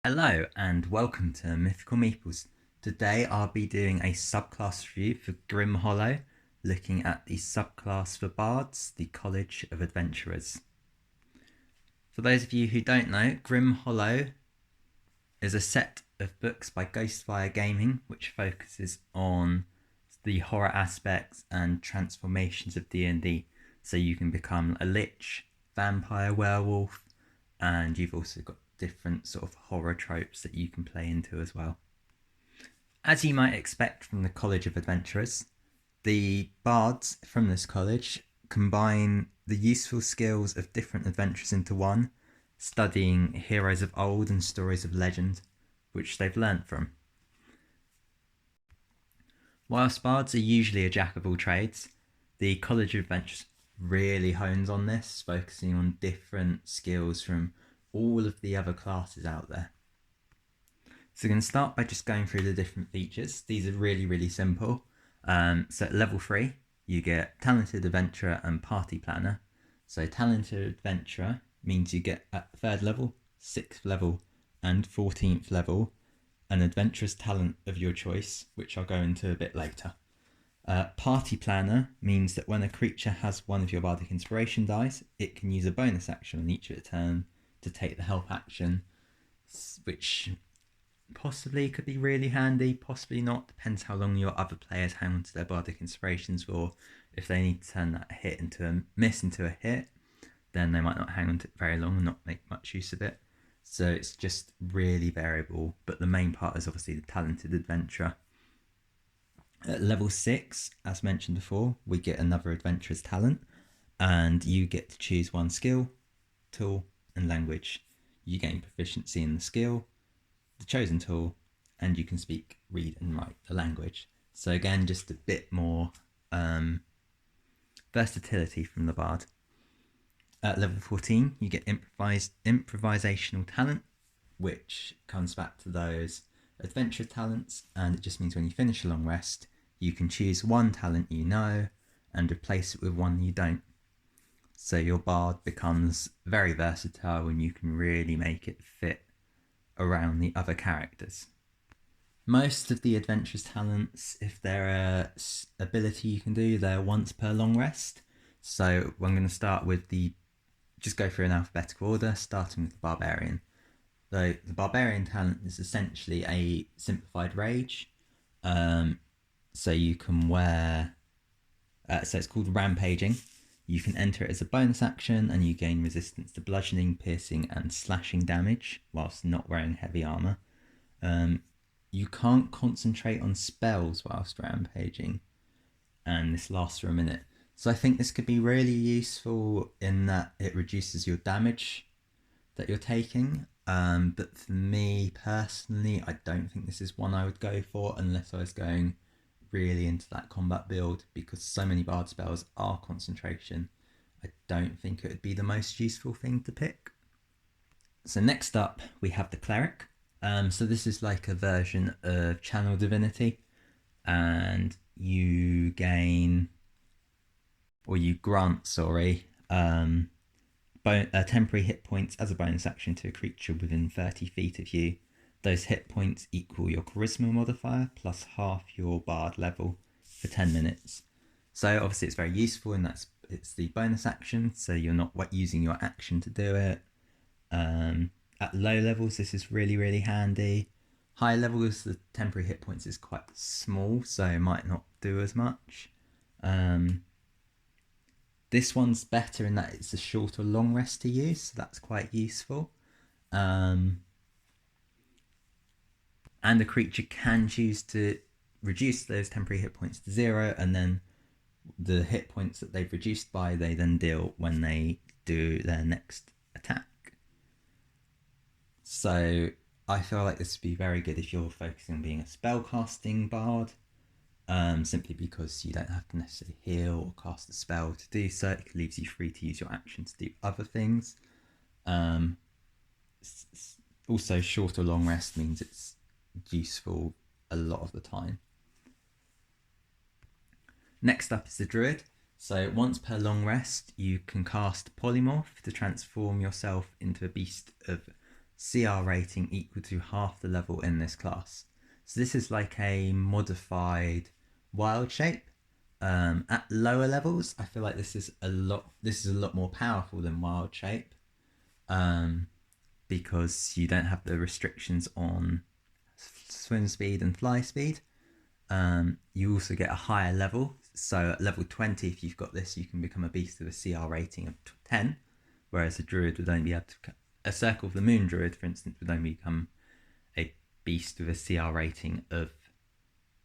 Hello and welcome to Mythical Meeples. Today I'll be doing a subclass review for Grim Hollow, looking at the subclass for Bards, the College of Adventurers. For those of you who don't know, Grim Hollow is a set of books by Ghostfire Gaming which focuses on the horror aspects and transformations of D&D. So you can become a lich, vampire, werewolf, and you've also got different sort of horror tropes that you can play into as well. As you might expect from the College of Adventurers, the bards from this college combine the useful skills of different adventurers into one, studying heroes of old and stories of legend, which they've learnt from. Whilst bards are usually a jack of all trades, the College of Adventurers really hones on this, focusing on different skills from all of the other classes out there. So we're going to start by just going through the different features. These are really simple. So at level 3, you get Talented Adventurer and Party Planner. So Talented Adventurer means you get at 3rd level, 6th level, and 14th level an adventurous talent of your choice, which I'll go into a bit later. Party Planner means that when a creature has one of your Bardic Inspiration dice, it can use a bonus action on each of its turn to take the help action, which possibly could be really handy, possibly not. Depends how long your other players hang on to their Bardic Inspirations for. If they need to turn that hit into a miss into a hit, then they might not hang on to it very long and not make much use of it. So it's just really variable, but the main part is obviously the Talented Adventurer. At level 6, as mentioned before, we get another Adventurer's Talent, and you get to choose one skill, tool, and language. You gain proficiency in the skill, the chosen tool, and you can speak, read, and write the language. So again, just a bit more versatility from the bard. At level 14, you get improvisational talent, which comes back to those adventure talents, and it just means when you finish a long rest, you can choose one talent you know and replace it with one you don't. So your bard becomes very versatile and you can really make it fit around the other characters. Most of the adventurous talents, if they're a ability you can do, they're once per long rest. So I'm going to start with just go through an alphabetical order, starting with the Barbarian. So the Barbarian talent is essentially a simplified rage. So you can wear, so it's called Rampaging. You can enter it as a bonus action and you gain resistance to bludgeoning, piercing, and slashing damage whilst not wearing heavy armour. You can't concentrate on spells whilst rampaging, and this lasts for a minute. So I think this could be really useful in that it reduces your damage that you're taking. But for me personally, I don't think this is one I would go for unless I was going really into that combat build, because so many bard spells are concentration. I don't think it would be the most useful thing to pick. So next up we have the Cleric. So this is like a version of Channel Divinity, and you gain, or you grant, temporary hit points as a bonus action to a creature within 30 feet of you. Those hit points equal your charisma modifier plus half your bard level for 10 minutes. So obviously it's very useful in that it's the bonus action, so you're not using your action to do it. At low levels, this is really handy. High levels, the temporary hit points is quite small, so it might not do as much. This one's better in that it's a short or long rest to use, so that's quite useful. And the creature can choose to reduce those temporary hit points to 0, and then the hit points that they've reduced by, they then deal when they do their next attack. So I feel like this would be very good if you're focusing on being a spellcasting bard, simply because you don't have to necessarily heal or cast a spell to do so. It leaves you free to use your action to do other things. Also, short or long rest means it's useful a lot of the time. Next up is the Druid. So once per long rest, you can cast Polymorph to transform yourself into a beast of CR rating equal to half the level in this class. So this is like a modified wild shape. At lower levels, I feel like this is a lot more powerful than wild shape, because you don't have the restrictions on swim speed and fly speed. You also get a higher level. So at level 20, if you've got this, you can become a beast with a CR rating of 10, whereas a druid would only be able to... A Circle of the Moon druid, for instance, would only become a beast with a CR rating of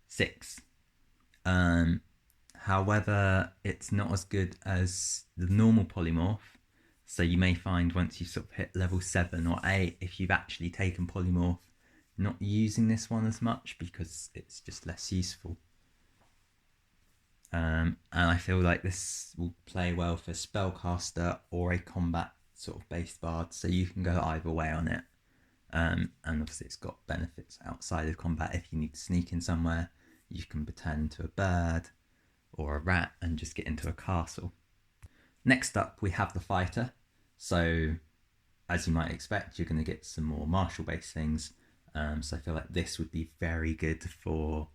6. However, it's not as good as the normal polymorph. So you may find once you sort of hit level 7 or 8, if you've actually taken polymorph, not using this one as much because it's just less useful. And I feel like this will play well for spellcaster or a combat sort of based bard, so you can go either way on it. And obviously it's got benefits outside of combat. If you need to sneak in somewhere, you can pretend into a bird or a rat and just get into a castle. Next up, we have the fighter. So as you might expect, you're going to get some more martial based things. So I feel like this would be very good for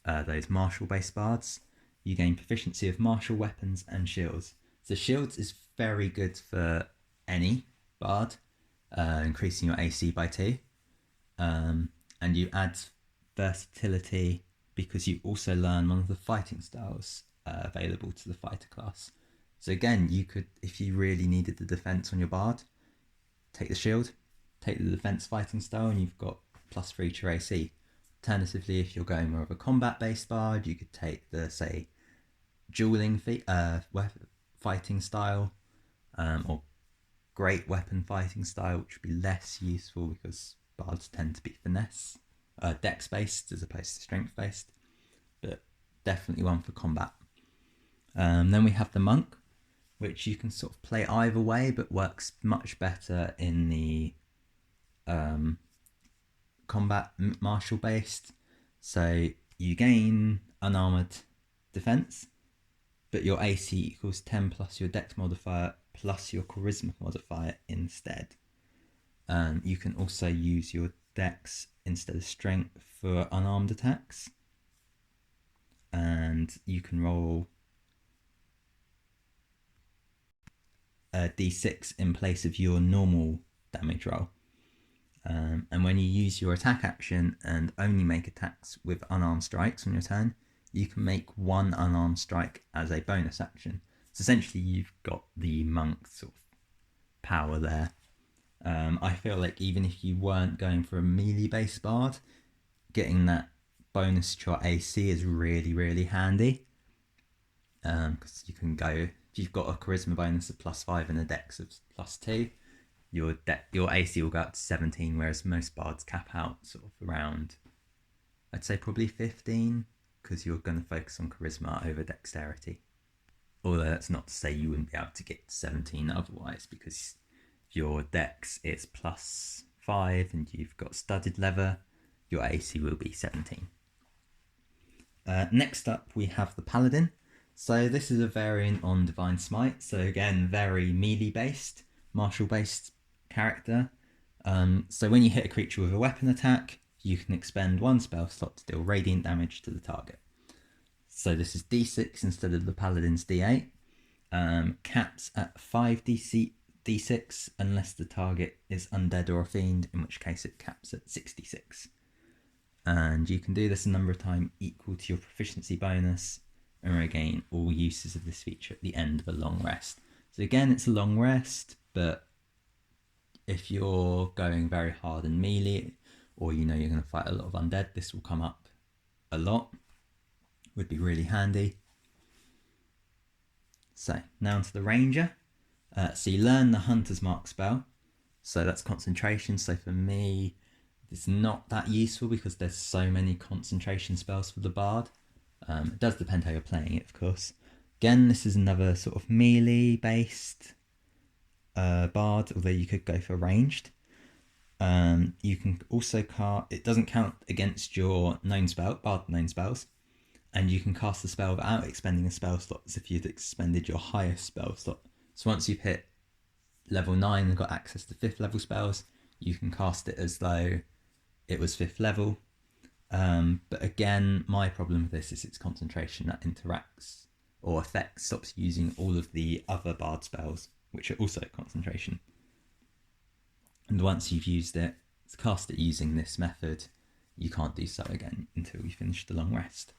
those martial based bards. You gain proficiency of martial weapons and shields. So shields is very good for any bard, increasing your AC by 2. And you add versatility because you also learn one of the fighting styles available to the fighter class. So again, you could, if you really needed the defense on your bard, take the shield, take the defense fighting style, and you've got +3 to your AC. Alternatively, if you're going more of a combat based bard, you could take the, say, dueling fighting style, or great weapon fighting style, which would be less useful because bards tend to be finesse, dex based as opposed to strength based, but definitely one for combat. Then we have the monk, which you can sort of play either way, but works much better in the combat martial based. So you gain unarmored defense, but your AC equals 10 plus your dex modifier plus your charisma modifier instead. You can also use your dex instead of strength for unarmed attacks, and you can roll a d6 in place of your normal damage roll. And when you use your attack action and only make attacks with unarmed strikes on your turn, you can make one unarmed strike as a bonus action. So essentially you've got the monk sort of power there. I feel like even if you weren't going for a melee based bard, getting that bonus to your AC is really, really handy. Because you can go, if you've got a charisma bonus of +5 and a dex of +2, your AC will go up to 17, whereas most bards cap out sort of around, I'd say probably 15, because you're going to focus on charisma over dexterity. Although that's not to say you wouldn't be able to get 17 otherwise, because your dex is +5 and you've got studded leather, your AC will be 17. Next up, we have the paladin. So this is a variant on Divine Smite. So again, very melee based, martial based character. So when you hit a creature with a weapon attack, you can expend 1 spell slot to deal radiant damage to the target. So this is d6 instead of the paladin's d8. Caps at 5 d6 unless the target is undead or a fiend, in which case it caps at 66. And you can do this a number of times equal to your proficiency bonus, and regain all uses of this feature at the end of a long rest. So again, it's a long rest, but if you're going very hard in melee, or you know you're going to fight a lot of undead, this will come up a lot. Would be really handy. So now to the ranger. So you learn the Hunter's Mark spell. So that's concentration. So for me, it's not that useful because there's so many concentration spells for the bard. It does depend how you're playing it, of course. Again, this is another sort of melee based bard, although you could go for ranged. You can also cast, it doesn't count against your known spell, bard known spells, and you can cast the spell without expending a spell slot as if you'd expended your highest spell slot. So once you've hit level 9 and got access to 5th level spells, you can cast it as though it was 5th level. But again, my problem with this is its concentration that interacts or affects, stops using all of the other bard spells, which are also concentration. And once you've used it, cast it using this method, you can't do so again until you finish the long rest.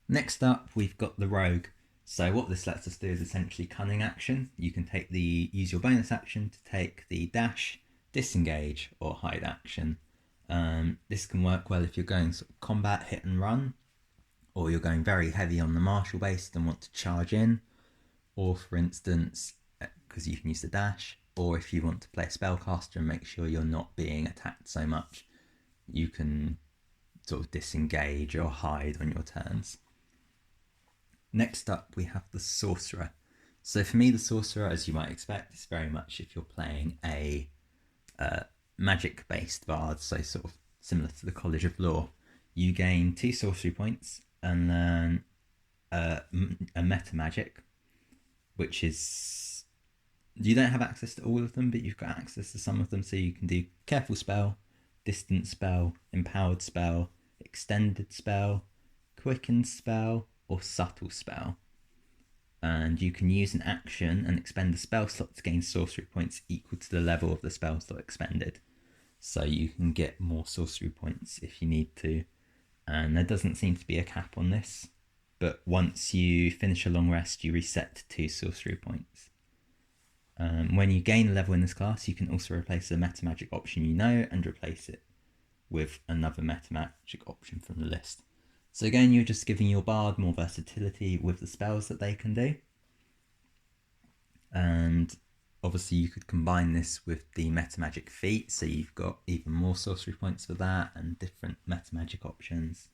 Next up, we've got the rogue. So what this lets us do is essentially cunning action. You can use your bonus action to take the dash, disengage, or hide action. This can work well if you're going sort of combat, hit and run, or you're going very heavy on the martial based and want to charge in, or for instance, because you can use the dash, or if you want to play a spellcaster and make sure you're not being attacked so much, you can sort of disengage or hide on your turns. Next up, we have the sorcerer. So for me, the sorcerer, as you might expect, is very much if you're playing a magic-based bard, so sort of similar to the College of Law. You gain 2 sorcery points and then a meta magic, which is, you don't have access to all of them, but you've got access to some of them, so you can do careful spell, distant spell, empowered spell, extended spell, quickened spell, or subtle spell. And you can use an action and expend a spell slot to gain sorcery points equal to the level of the spell slot expended. So you can get more sorcery points if you need to. And there doesn't seem to be a cap on this, but once you finish a long rest, you reset to 2 sorcery points. When you gain a level in this class, you can also replace a meta magic option you know and replace it with another meta magic option from the list. So again, you're just giving your bard more versatility with the spells that they can do. And obviously you could combine this with the meta magic feat, so you've got even more sorcery points for that and different meta magic options.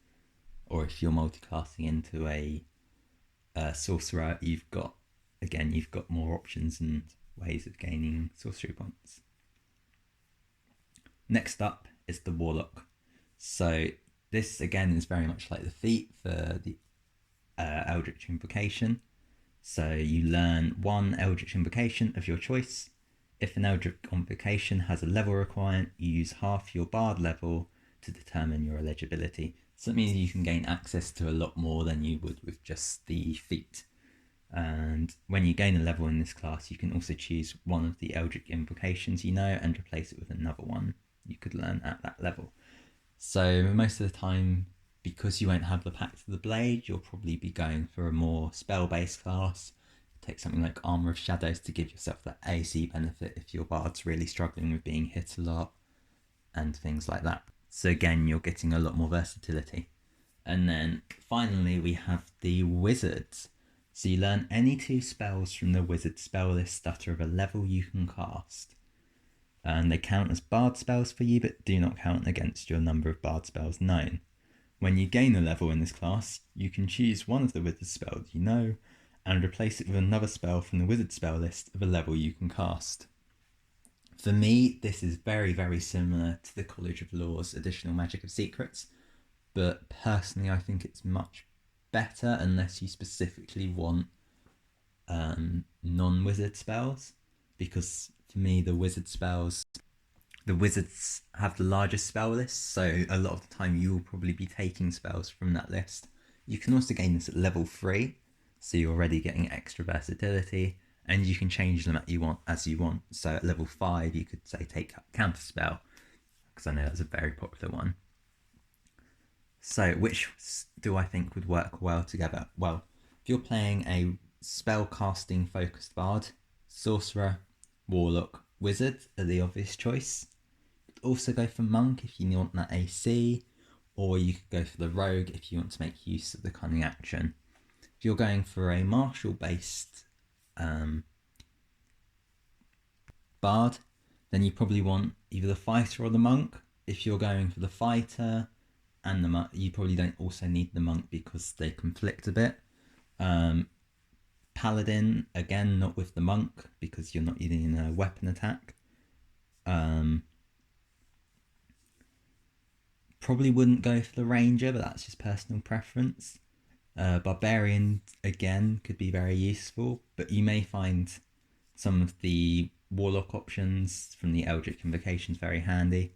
Or if you're multiclassing into a sorcerer, you've got more options and ways of gaining sorcery points. Next up is the warlock. So this again is very much like the feat for the Eldritch Invocation. So you learn 1 Eldritch Invocation of your choice. If an Eldritch Invocation has a level requirement, you use half your bard level to determine your eligibility. So that means you can gain access to a lot more than you would with just the feat. And when you gain a level in this class, you can also choose one of the Eldritch Invocations you know and replace it with another one you could learn at that level. So most of the time, because you won't have the Pact of the Blade, you'll probably be going for a more spell-based class. Take something like Armour of Shadows to give yourself that AC benefit if your bard's really struggling with being hit a lot, and things like that. So again, you're getting a lot more versatility. And then finally, we have the wizards. So you learn any 2 spells from the wizard spell list that are of a level you can cast. And they count as bard spells for you, but do not count against your number of bard spells known. When you gain a level in this class, you can choose one of the wizard spells you know and replace it with another spell from the wizard spell list of a level you can cast. For me, this is very, very similar to the College of Law's additional Magic of Secrets, but personally I think it's much better unless you specifically want non-wizard spells, because for me the wizards have the largest spell list, so a lot of the time you will probably be taking spells from that list. You can also gain this at level 3, so you're already getting extra versatility, and you can change them as you want. So at level 5 you could say take counter spell, because I know that's a very popular one. So which do I think would work well together? Well, if you're playing a spell casting focused bard, sorcerer, warlock, wizard are the obvious choice. You could also go for monk if you want that AC, or you could go for the rogue if you want to make use of the cunning action. If you're going for a martial based bard, then you probably want either the fighter or the monk. If you're going for the fighter and the monk, you probably don't also need the monk because they conflict a bit. Paladin, again, not with the monk because you're not using a weapon attack. Probably wouldn't go for the ranger, but that's just personal preference. Barbarian, again, could be very useful, but you may find Some of the Warlock options from the Eldritch Invocation is very handy,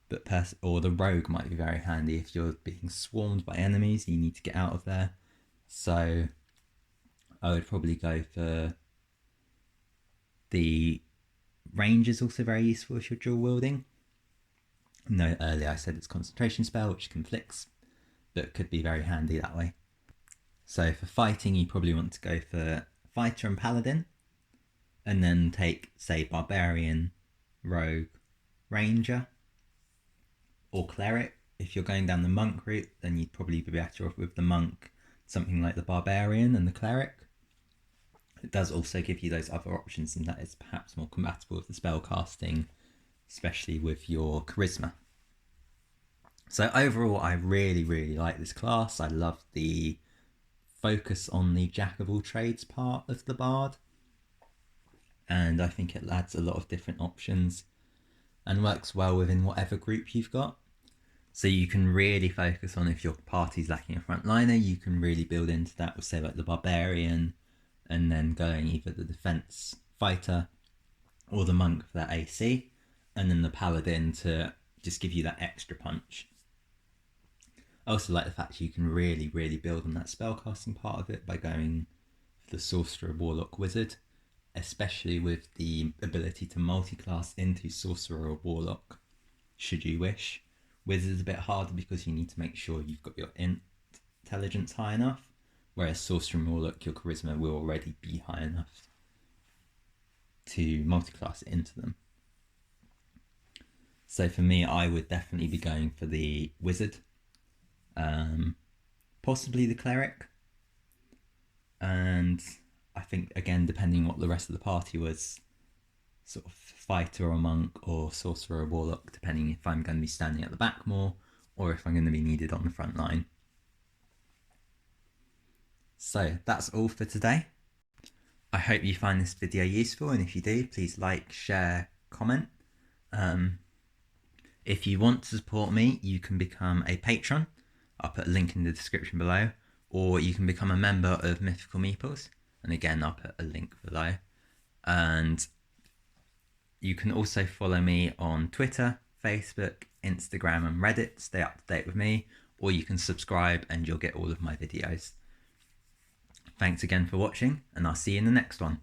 but or the Rogue might be very handy if you're being swarmed by enemies, you need to get out of there. So I would probably go for the Range is also very useful if you're dual wielding. No, earlier I said it's concentration spell, which conflicts, but could be very handy that way. So for fighting, you probably want to go for Fighter and Paladin, and then take, say, Barbarian, Rogue, Ranger, or Cleric. If you're going down the Monk route, then you'd probably be better off with the Monk, something like the Barbarian and the Cleric. It does also give you those other options, and that is perhaps more compatible with the spell casting, especially with your charisma. So overall, I really, really like this class. I love the focus on the jack of all trades part of the bard, and I think it adds a lot of different options and works well within whatever group you've got. So you can really focus on, if your party's lacking a frontliner, you can really build into that with, say, like the Barbarian, and then going either the defense fighter or the monk for that AC, and then the paladin to just give you that extra punch. I also like the fact you can really, really build on that spellcasting part of it by going for the sorcerer, warlock, wizard, especially with the ability to multi-class into sorcerer or warlock, should you wish. Wizard is a bit harder because you need to make sure you've got your intelligence high enough, whereas sorcerer and warlock, your charisma will already be high enough to multi-class into them. So for me, I would definitely be going for the wizard, possibly the cleric, and I think, again, depending what the rest of the party was, sort of fighter or monk or sorcerer or warlock, depending if I'm going to be standing at the back more or if I'm going to be needed on the front line. So that's all for today. I hope you find this video useful, and if you do, please like, share, comment. If you want to support me, you can become a patron. I'll put a link in the description below, or you can become a member of Mythical Meeples, and again, I'll put a link below. And you can also follow me on Twitter, Facebook, Instagram, and Reddit to stay up to date with me, or you can subscribe and you'll get all of my videos. Thanks again for watching, and I'll see you in the next one.